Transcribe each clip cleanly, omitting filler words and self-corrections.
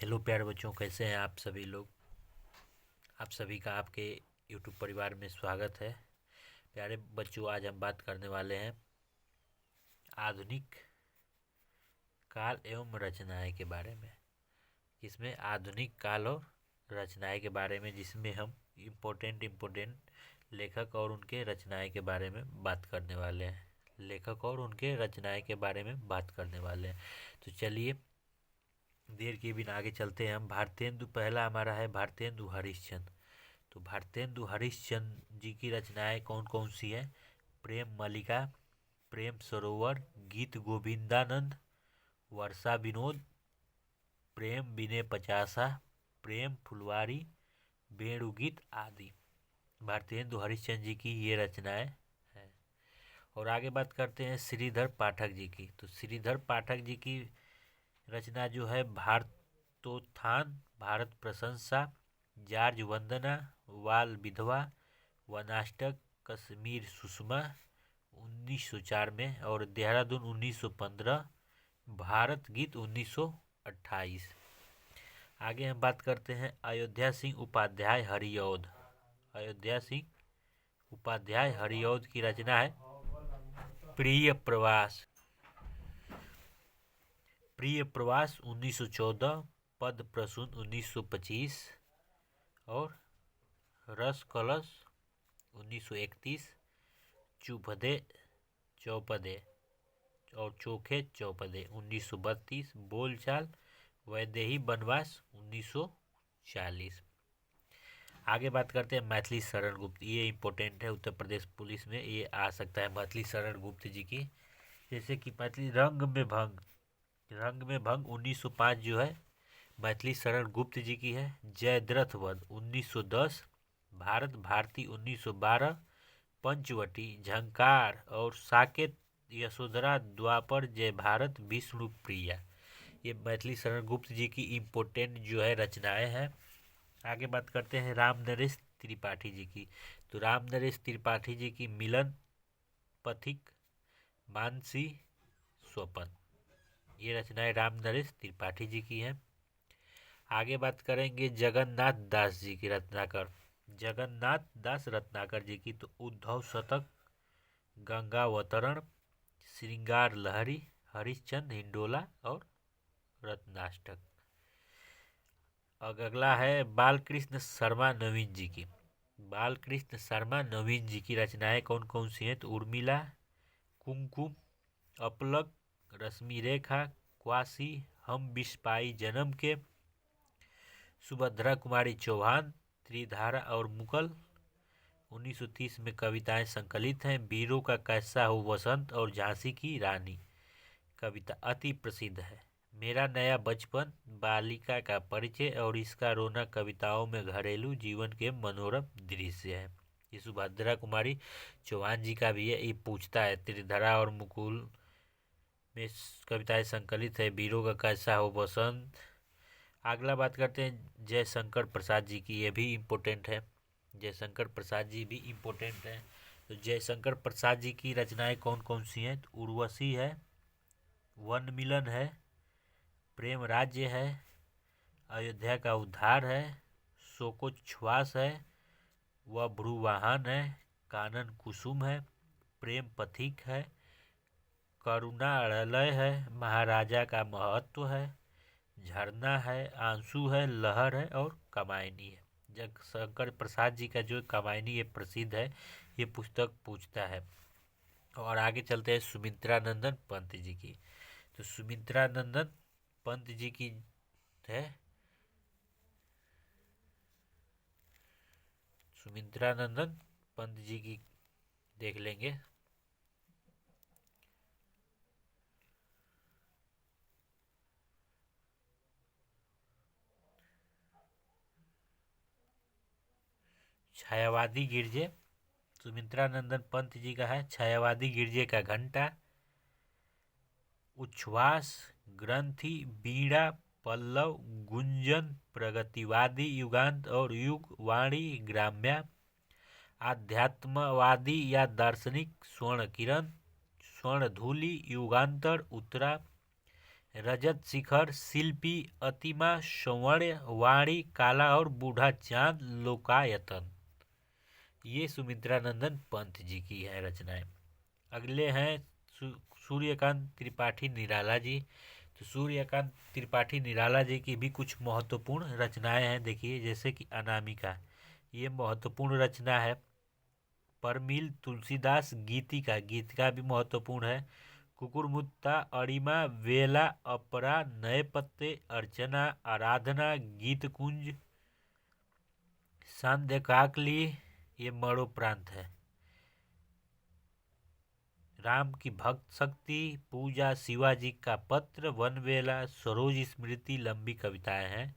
Hello प्यारे बच्चों, कैसे हैं आप सभी लोग। आप सभी का आपके यूट्यूब परिवार में स्वागत है। प्यारे बच्चों, आज हम बात करने वाले हैं आधुनिक काल एवं रचनाएं के बारे में। इसमें आधुनिक काल और रचनाएं के बारे में, जिसमें हम इम्पोर्टेंट लेखक और उनके रचनाएं के बारे में बात करने वाले हैं। लेखक और उनके रचनाएं के बारे में बात करने वाले हैं। तो चलिए देर के बिना आगे चलते हैं। हम भारतेंदु, पहला हमारा है भारतेंदु हरिश्चंद्र। तो भारतेंदु हरिश्चंद्र जी की रचनाएं कौन कौन सी हैं? प्रेम मल्लिका, प्रेम सरोवर, गीत गोविंदानंद, वर्षा विनोद, प्रेम बिने पचासा, प्रेम फुलवारी, वेणुगीत आदि भारतेंदु हरिश्चंद्र जी की ये रचनाएं हैं। और आगे बात करते हैं श्रीधर पाठक जी की। तो श्रीधर पाठक जी की रचना जो है भारतोत्थान, भारत प्रशंसा, जार्ज वंदना, वाल विधवा, वनाष्टक, कश्मीर सुषमा 1904 में, और देहरादून 1915, भारत गीत 1928। आगे हम बात करते हैं अयोध्या सिंह उपाध्याय हरिऔध। अयोध्या सिंह उपाध्याय हरिऔध की रचना है प्रिय प्रवास। प्रिय प्रवास 1914, पद प्रसून 1925, और रस कलश 1931, चुपदे चौपदे और चोखे चौपदे 1932, बोलचाल वैदेही वनवास 1940। आगे बात करते हैं मैथिली शरण गुप्त। ये इम्पोर्टेंट है, उत्तर प्रदेश पुलिस में ये आ सकता है मैथिली शरण गुप्त जी की। जैसे कि मैथिली रंग में भंग, 1905 जो है मैथिली शरण गुप्त जी की है। जयद्रथ वध 1910, भारत भारती 1912, पंचवटी, झंकार और साकेत, यशोधरा, द्वापर, जय भारत, विष्णु प्रिया, ये मैथिली शरण गुप्त जी की इम्पोर्टेंट जो है रचनाएं हैं। आगे बात करते हैं राम नरेश त्रिपाठी जी की। तो राम नरेश त्रिपाठी जी की मिलन, पथिक, मानसी, स्वपन, ये रचनाएं राम नरेश त्रिपाठी जी की हैं। आगे बात करेंगे जगन्नाथ दास जी की, रत्नाकर, जगन्नाथ दास रत्नाकर जी की। तो उद्धव शतक, गंगावतरण, श्रृंगार लहरी, हरिश्चंद्र हिंडोला और रत्नाष्टक। अगला है बालकृष्ण शर्मा नवीन जी की। बालकृष्ण शर्मा नवीन जी की रचनाएं कौन कौन सी हैं? तो उर्मिला, कुमकुम, अपलक, रश्मि रेखा, क्वासी, हम बिस्पाई जन्म के, सुभद्रा कुमारी चौहान, त्रिधारा और मुकल 1930 में कविताएं संकलित हैं। वीरों का कैसा हो वसंत और झांसी की रानी कविता अति प्रसिद्ध है। मेरा नया बचपन, बालिका का परिचय और इसका रोना कविताओं में घरेलू जीवन के मनोरम दृश्य है। ये सुभद्रा कुमारी चौहान जी का भी है। ये पूछता है त्रिधरा और मुकुल में कविताएं संकलित है। वीरों का कैसा हो बसंत। अगला बात करते हैं जयशंकर प्रसाद जी की। ये भी इम्पोर्टेंट है, जयशंकर प्रसाद जी भी इम्पोर्टेंट हैं। तो जयशंकर प्रसाद जी की रचनाएं कौन कौन सी हैं? तो उर्वशी है, वन मिलन है, प्रेम राज्य है, अयोध्या का उद्धार है, शोकोच्छ्वास है, वह भ्रुवाहन है, कानन कुसुम है, प्रेम पथिक है, करुणालय है, महाराजा का महत्व है, झरना है, आंसू है, लहर है और कमायनी है। जयशंकर प्रसाद जी का जो कमायनी ये प्रसिद्ध है, ये पुस्तक पूछता है। और आगे चलते हैं सुमित्रा नंदन पंत जी की। तो सुमित्रा नंदन पंत जी की है सुमित्रा नंदन पंत जी की देख लेंगे। छायावादी गिरजे, सुमित्रा नंदन पंत जी का है छायावादी गिरजे का घंटा, उच्छ्वास, ग्रंथि, बीड़ा, पल्लव, गुंजन, प्रगतिवादी, युगांत और युग, वाणी, ग्राम्या, आध्यात्मवादी या दार्शनिक, स्वर्ण किरण, स्वर्ण धूलि, युगांतर, उत्तरा, रजत शिखर, शिल्पी, अतिमा, सौवर्य, वाणी, काला और बूढ़ा चांद, लोकायतन। ये सुमित्रानंदन पंत जी की है रचनाएं। अगले हैं सूर्यकांत त्रिपाठी निराला जी। तो सूर्यकांत त्रिपाठी निराला जी की भी कुछ महत्वपूर्ण रचनाएं हैं। देखिए, जैसे कि अनामिका, ये महत्वपूर्ण रचना है। परमिल, तुलसीदास, गीतिका, गीतिका भी महत्वपूर्ण है। कुकुरमुत्ता, अरिमा, वेला, अपरा, नए पत्ते, अर्चना, आराधना, गीत कुंज, संध्या काकली, ये मरणोपरांत है। राम की भक्त शक्ति, पूजा, शिवाजी का पत्र, वनवेला, सरोज स्मृति, लंबी कविताएं हैं।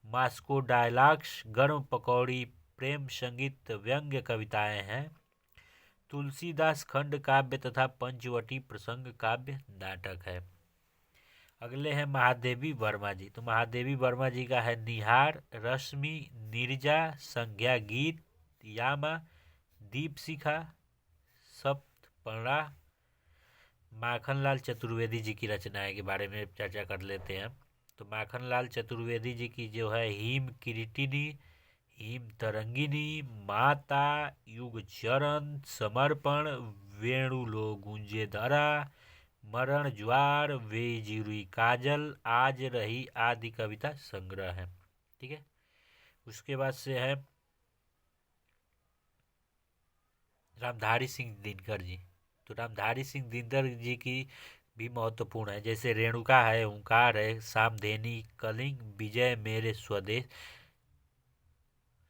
मास्को डायलॉग्स, गर्म पकौड़ी, प्रेम संगीत, व्यंग्य कविताएं हैं। तुलसीदास खंड काव्य तथा पंचवटी प्रसंग काव्य नाटक है। अगले हैं महादेवी वर्मा जी। तो महादेवी वर्मा जी का है निहार, रश्मि, नीरजा, संज्ञा गीत, यामा, दीपशिखा, सप्तपर्णा। माखनलाल चतुर्वेदी जी की रचनाएं के बारे में चर्चा कर लेते हैं। तो माखनलाल चतुर्वेदी जी की जो है हिम किरीटिनी, हिम तरंगिनी, माता, युग चरण, समर्पण, वेणुलो गुंजे धरा, मरण ज्वार, वे जीरुई काजल, आज रही आदि कविता संग्रह है। ठीक है। उसके बाद से है रामधारी सिंह दिनकर जी। तो रामधारी सिंह दिनकर जी की भी महत्वपूर्ण है। जैसे रेणुका है, ओंकार है, सामधेनी, कलिंग, विजय मेरे स्वदेश,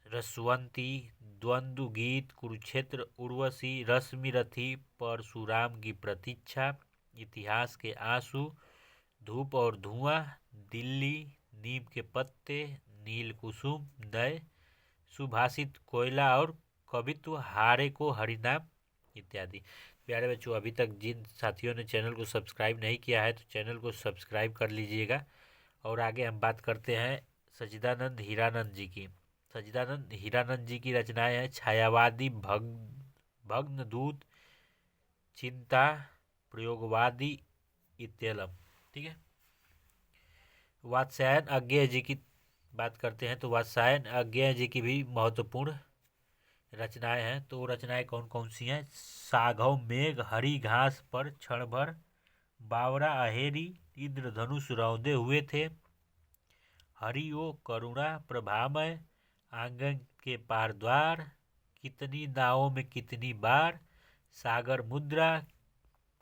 रसवंती, द्वंद्व गीत, कुरुक्षेत्र, उर्वशी, रश्मिरथी, परशुराम की प्रतीक्षा, इतिहास के आंसू, धूप और धुआं, दिल्ली, नीम के पत्ते, नील कुसुम, नय, सुभाषित, कोयला और कवित्व, हारे को हरिनाम इत्यादि। प्यारे बच्चों, अभी तक जिन साथियों ने चैनल को सब्सक्राइब नहीं किया है तो चैनल को सब्सक्राइब कर लीजिएगा। और आगे हम बात करते हैं सच्चिदानंद हीरानंद जी की। सच्चिदानंद हीरानंद जी की रचनाएं हैं छायावादी, भग्नदूत, चिंता, प्रयोगवादी, इत्यलम। ठीक है। वात्स्यायन अज्ञेय जी की बात करते हैं। तो वात्स्यायन अज्ञेय जी की भी महत्वपूर्ण रचनाएं हैं। तो रचनाएं कौन कौन सी हैं? साघव मेघ, हरी घास पर क्षण भर, बावरा अहेरी, इंद्रधनुष रौंदे हुए थे, हरि ओ करुणा प्रभामय, आंगन के पार द्वार, कितनी नावों में कितनी बार, सागर मुद्रा,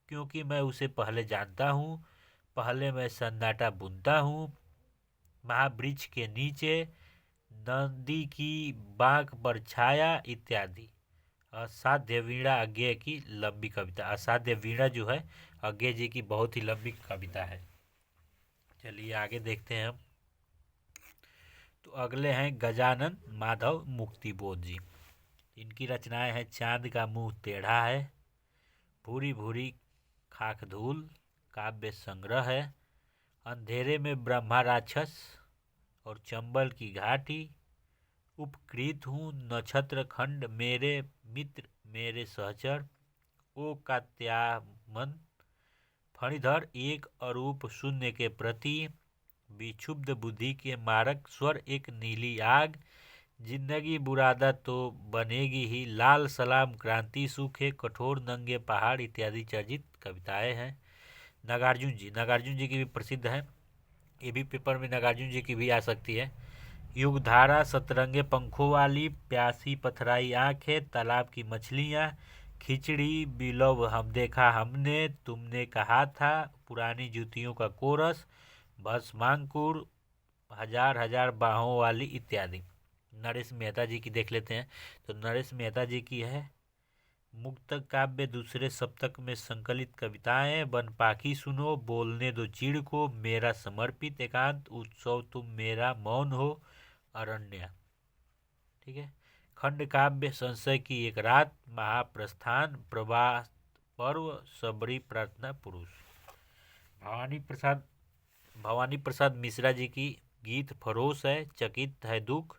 क्योंकि मैं उसे पहले जानता हूँ, पहले मैं सन्नाटा बुनता हूँ, महावृक्ष के नीचे, नदी की बांक पर छाया इत्यादि। असाध्य वीणा अज्ञेय की लंबी कविता। असाध्य वीणा जो है अज्ञेय जी की बहुत ही लंबी कविता है। चलिए आगे देखते हैं हम। तो अगले हैं गजानन माधव मुक्तिबोध जी। इनकी रचनाएं हैं चांद का मुंह टेढ़ा है, भूरी भूरी खाक धूल, काव्य संग्रह है, अंधेरे में ब्रह्मा राक्षस और चंबल की घाटी, उपकृत हूँ नक्षत्र खंड, मेरे मित्र मेरे सहचर, ओ कात्यामन, फणिधर एक अरूप शून्य के प्रति, विक्षुब्ध बुद्धि के मारक, स्वर एक नीली आग, जिंदगी बुरादा तो बनेगी ही, लाल सलाम, क्रांति सूखे, कठोर नंगे पहाड़ इत्यादि चर्चित कविताएं हैं। नागार्जुन जी की भी प्रसिद्ध है। ये भी पेपर में नागार्जुन जी की भी आ सकती है। युगधारा, सतरंगे पंखों वाली, प्यासी पथराई आंखें, तालाब की मछलियाँ, खिचड़ी, बिलव हम देखा हमने, तुमने कहा था, पुरानी जूतियों का कोरस, भस्मांकुर, हजार हजार बाहों वाली इत्यादि। नरेश मेहता जी की देख लेते हैं। तो नरेश मेहता जी की है मुक्त काव्य, दूसरे सप्तक में संकलित कविताएं, बनपाखी सुनो, बोलने दो चिड़ को, मेरा समर्पित एकांत, उत्सव तुम मेरा मौन हो, अरण्य। ठीक है। खंड काव्य, संशय की एक रात, महाप्रस्थान, प्रवास पर्व, सबरी प्रार्थना, पुरुष। भवानी प्रसाद मिश्रा जी की गीत फरोश है, चकित है दुख,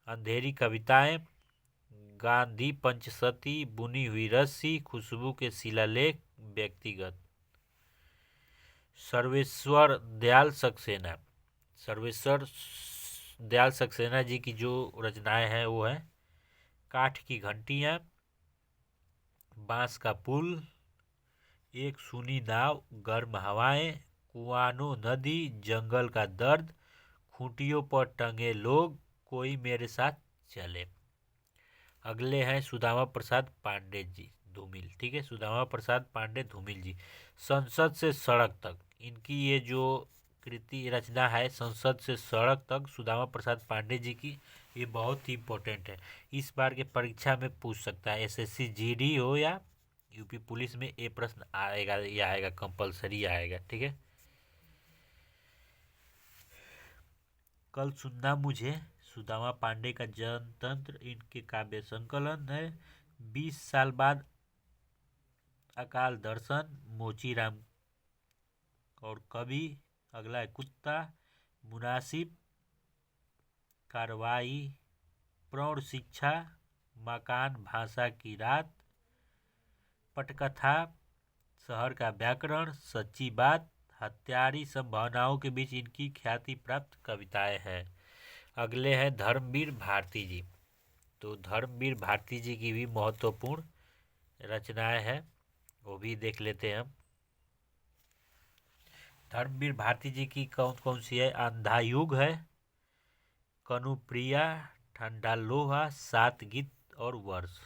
अंधेरी कविताएं, गांधी पंचसती, बुनी हुई रस्सी, खुशबू के शिलालेख, व्यक्तिगत। सर्वेश्वर दयाल सक्सेना। सर्वेश्वर दयाल सक्सेना जी की जो रचनाएं हैं वो है काठ की घंटियाँ, बांस का पुल, एक सूनी नाव, गर्म हवाएं, कुआनो नदी, जंगल का दर्द, खूंटियों पर टंगे लोग, कोई मेरे साथ चले। अगले हैं सुदामा प्रसाद पांडे जी धूमिल। ठीक है, सुदामा प्रसाद पांडे धूमिल जी, संसद से सड़क तक। इनकी ये जो कृति रचना है संसद से सड़क तक, सुदामा प्रसाद पांडे जी की, ये बहुत ही इम्पोर्टेंट है। इस बार के परीक्षा में पूछ सकता है, एसएससी जीडी हो या यूपी पुलिस में ये प्रश्न आएगा, ये आएगा, कंपलसरी आएगा। ठीक है, कल सुनना मुझे, सुदामा पांडे का जनतंत्र इनके काव्य संकलन है। 20 साल बाद अकाल दर्शन, मोचीराम और कवि। अगला है कुत्ता, मुनासिब, कार्रवाई, प्रौढ़ शिक्षा, मकान भाषा की रात, पटकथा, शहर का व्याकरण, सच्ची बात, हत्यारी संभावनाओं के बीच इनकी ख्याति प्राप्त कविताएं हैं। अगले हैं धर्मवीर भारती जी। तो धर्मवीर भारती जी की भी महत्वपूर्ण रचनाएं हैं, वो भी देख लेते हैं हम। धर्मवीर भारती जी की कौन कौन सी है? अंधा युग है, कनुप्रिया, ठंडा लोहा, सात गीत और वर्ष।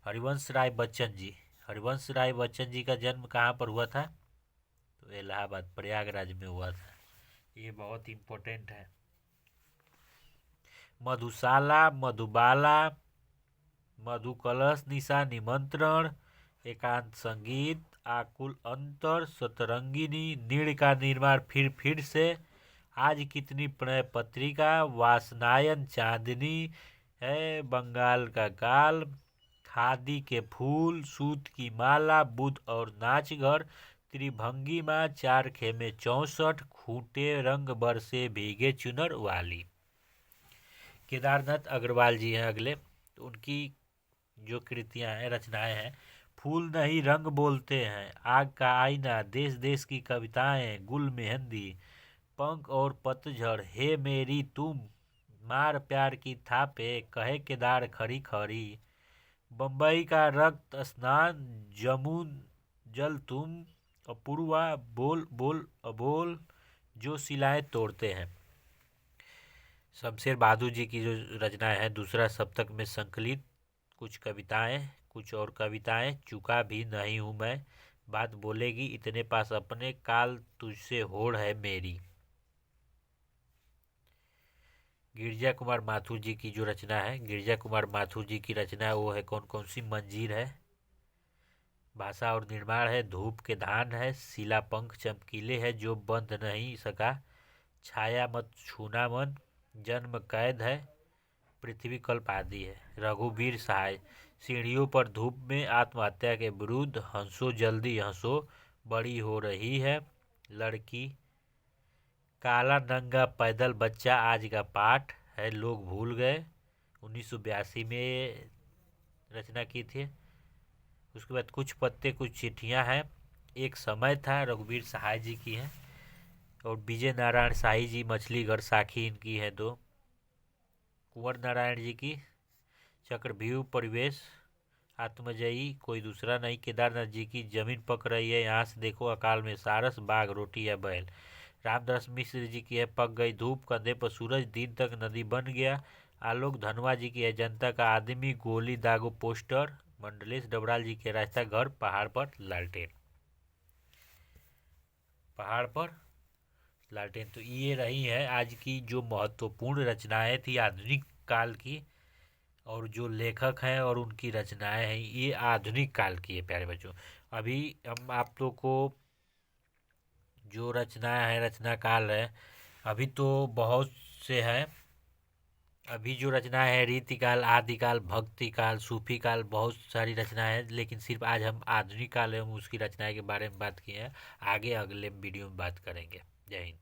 हरिवंश राय बच्चन जी, हरिवंश राय बच्चन जी का जन्म कहाँ पर हुआ था? तो इलाहाबाद, प्रयागराज में हुआ था। ये बहुत इम्पोर्टेंट है। मधुशाला, मधुबाला, मधुकलश निशा, निमंत्रण, एकांत संगीत, आकुल अंतर, सतरंगिनी, नीड़ का निर्माण फिर से, आज कितनी प्रणय पत्रिका, वासनायन चांदनी है, बंगाल का काल, खादी के फूल, सूत की माला, बुद्ध और नाच घर, त्रिभंगी माँ, चार खेमे 64, खूंटे रंग बरसे भीगे चुनर वाली। केदारनाथ अग्रवाल जी हैं अगले। तो उनकी जो कृतियां हैं, रचनाएं हैं, फूल नहीं रंग बोलते हैं, आग का आईना, देश देश की कविताएं, गुल मेहंदी, पंख और पतझड़, हे मेरी तुम, मार प्यार की थापे, कहे केदार खरी खरी, बम्बई का रक्त स्नान, जमुन जल तुम, अपूर्वा, बोल बोल अबोल, जो सिलाएं तोड़ते हैं। शमशेर बहादुर जी की जो रचनाएं हैं, दूसरा सप्तक में संकलित कुछ कविताएं, कुछ और कविताएं, चुका भी नहीं हूँ मैं, बात बोलेगी इतने पास अपने, काल तुझसे होड़ है मेरी। गिरजा कुमार माथुर जी की जो रचना है, गिरजा कुमार माथुर जी की रचना वो है कौन कौन सी? मंजीर है, भाषा और निर्माण है, धूप के धान है, सिला पंख चमकीले है, जो बंध नहीं सका, छाया मत छूना मन, जन्म कैद है, पृथ्वी कल्प आदि है। रघुवीर सहाय, सीढ़ियों पर धूप में, आत्महत्या के विरुद्ध, हंसो जल्दी हंसो, बड़ी हो रही है, लड़की, काला नंगा पैदल बच्चा, आज का पाठ है, लोग भूल गए, 1982 में रचना की थी। उसके बाद कुछ पत्ते कुछ चिट्ठियां हैं, एक समय था, रघुवीर सहाय जी की है। और विजय नारायण शाही जी, मछली घर साखी इनकी है दो। कुंवर नारायण जी की चक्रव्यूह परिवेश, आत्मजयी, कोई दूसरा नहीं। केदारनाथ जी की जमीन पक रही है, यहाँ से देखो, अकाल में सारस, बाघ रोटी या बैल। रामदास मिश्र जी की है पक गई धूप, कंधे पर सूरज, दिन तक नदी बन गया। आलोक धनवा जी की है जनता का आदमी, गोली दागो पोस्टर। मंडलेश डबराल जी के रास्ता घर, पहाड़ पर लालटेन, पहाड़ पर लालटेन। तो ये रही है आज की जो महत्वपूर्ण रचनाएं थी आधुनिक काल की, और जो लेखक हैं और उनकी रचनाएं हैं ये आधुनिक काल की है प्यारे बच्चों। अभी हम आप लोग को जो रचनाएं हैं, रचना काल है, अभी तो बहुत से हैं। अभी जो रचनाएं हैं, रीतिकाल, आदिकाल, भक्ति काल, सूफी काल, बहुत सारी रचनाएं हैं, लेकिन सिर्फ आज हम आधुनिक काल एवं उसकी रचनाएं के बारे में बात किए हैं। आगे अगले वीडियो में बात करेंगे। जय हिंद।